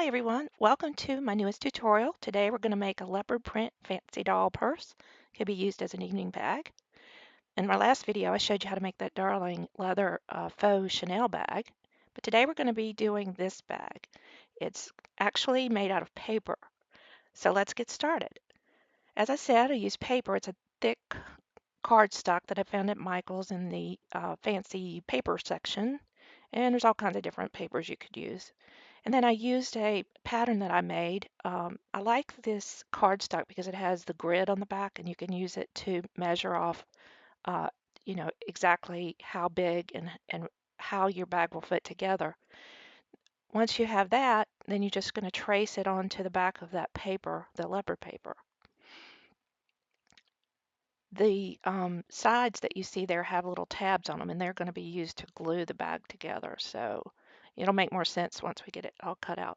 Hi everyone, welcome to my newest tutorial. Today we're going to make a leopard print fancy doll purse. Could be used as an evening bag. In my last video I showed you how to make that darling leather faux Chanel bag, but today we're going to be doing this bag. It's actually made out of paper, so let's get started. As I said, I use paper. It's a thick cardstock that I found at Michael's in the fancy paper section, and there's all kinds of different papers you could use. And then I used a pattern that I made. I like this cardstock because it has the grid on the back and you can use it to measure off, uh, exactly how big and how your bag will fit together. Once you have that, then you're just going to trace it onto the back of that paper, the leopard paper. The sides that you see there have little tabs on them and they're going to be used to glue the bag together. So it'll make more sense once we get it all cut out.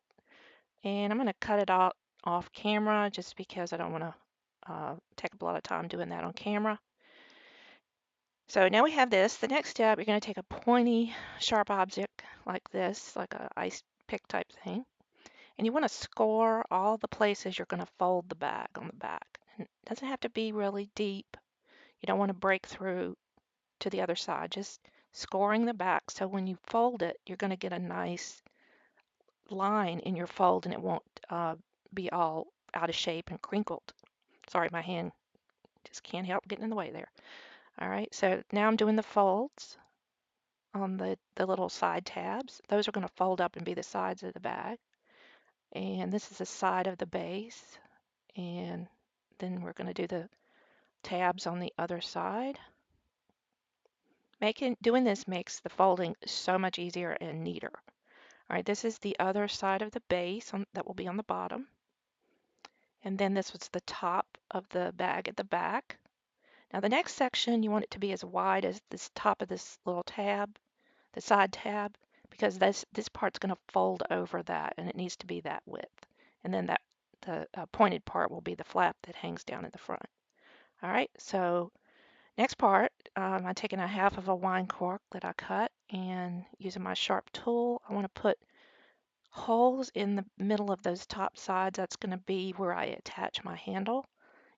And I'm going to cut it out off camera just because I don't want to take up a lot of time doing that on camera. So now we have this. The next step, you're going to take a pointy, sharp object like this, like a ice pick type thing, and you want to score all the places you're going to fold the bag on the back. And it doesn't have to be really deep. You don't want to break through to the other side. Just scoring the back so when you fold it, you're going to get a nice line in your fold and it won't be all out of shape and crinkled. Sorry, my hand just can't help getting in the way there. All right, so now I'm doing the folds on the little side tabs. Those are going to fold up and be the sides of the bag. And this is the side of the base. And then we're going to do the tabs on the other side. Doing this makes the folding so much easier and neater. All right, this is the other side of the base that will be on the bottom. And then this was the top of the bag at the back. Now the next section, you want it to be as wide as this top of this little tab, the side tab, because this part's going to fold over that and it needs to be that width. And then the pointed part will be the flap that hangs down at the front. All right, so next part, I'm taking a half of a wine cork that I cut and using my sharp tool, I want to put holes in the middle of those top sides. That's going to be where I attach my handle.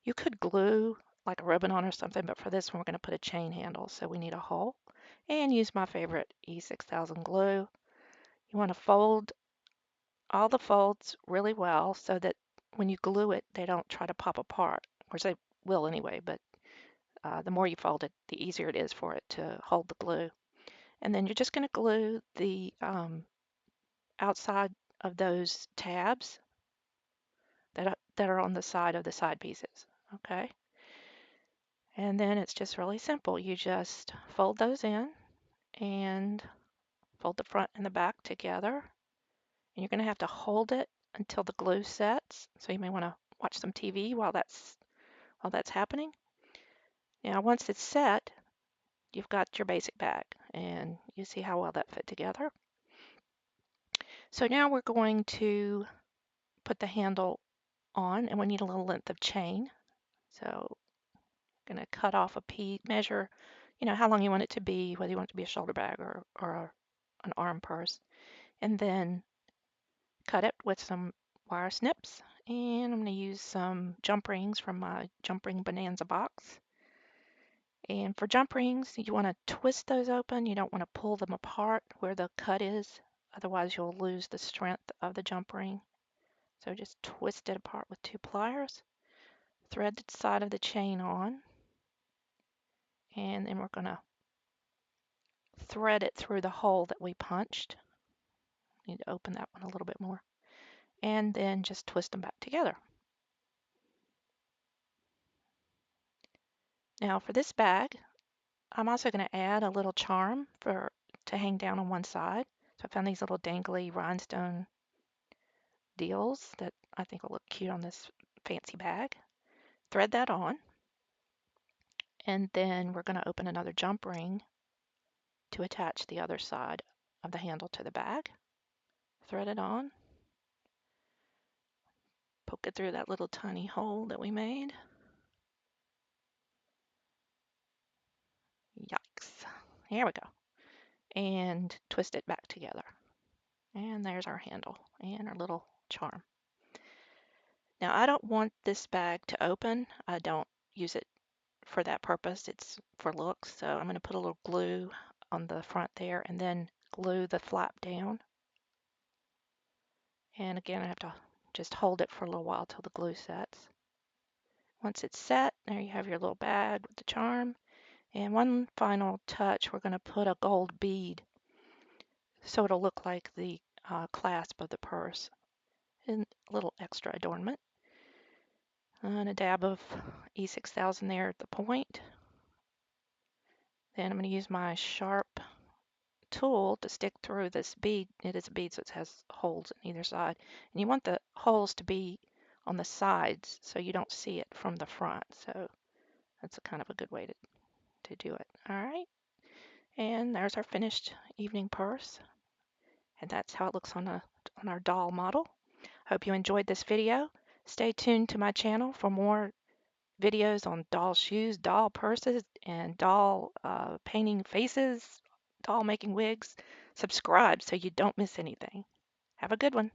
You could glue like a ribbon on or something, but for this one we're going to put a chain handle, so we need a hole. And use my favorite E6000 glue. You want to fold all the folds really well so that when you glue it, they don't try to pop apart. Of course, they will anyway, but the more you fold it, the easier it is for it to hold the glue. And then you're just going to glue the outside of those tabs that are on the side of the side pieces. Okay. And then it's just really simple. You just fold those in and fold the front and the back together. And you're going to have to hold it until the glue sets. So you may want to watch some TV while that's happening. Now once it's set, you've got your basic bag and you see how well that fit together. So now we're going to put the handle on and we need a little length of chain. So I'm going to cut off a piece, measure, how long you want it to be, whether you want it to be a shoulder bag or an arm purse, and then cut it with some wire snips. And I'm going to use some jump rings from my jump ring bonanza box. And for jump rings, you want to twist those open. You don't want to pull them apart where the cut is, otherwise you'll lose the strength of the jump ring. So just twist it apart with 2 pliers, thread the side of the chain on, and then we're going to thread it through the hole that we punched. Need to open that one a little bit more. And then just twist them back together. Now for this bag, I'm also going to add a little charm to hang down on one side. So I found these little dangly rhinestone deals that I think will look cute on this fancy bag. Thread that on. And then we're going to open another jump ring to attach the other side of the handle to the bag. Thread it on. Poke it through that little tiny hole that we made. Yikes. Here we go. And twist it back together. And there's our handle and our little charm. Now I don't want this bag to open. I don't use it for that purpose. It's for looks. So I'm going to put a little glue on the front there and then glue the flap down. And again, I have to just hold it for a little while till the glue sets. Once it's set, there you have your little bag with the charm. And one final touch, we're going to put a gold bead so it'll look like the clasp of the purse. And a little extra adornment. And a dab of E6000 there at the point. Then I'm going to use my sharp tool to stick through this bead. It is a bead, so it has holes on either side. And you want the holes to be on the sides so you don't see it from the front. So that's a kind of a good way to do it. All right. And there's our finished evening purse. And that's how it looks on our doll model. Hope you enjoyed this video. Stay tuned to my channel for more videos on doll shoes, doll purses, and doll painting faces, doll making wigs. Subscribe so you don't miss anything. Have a good one.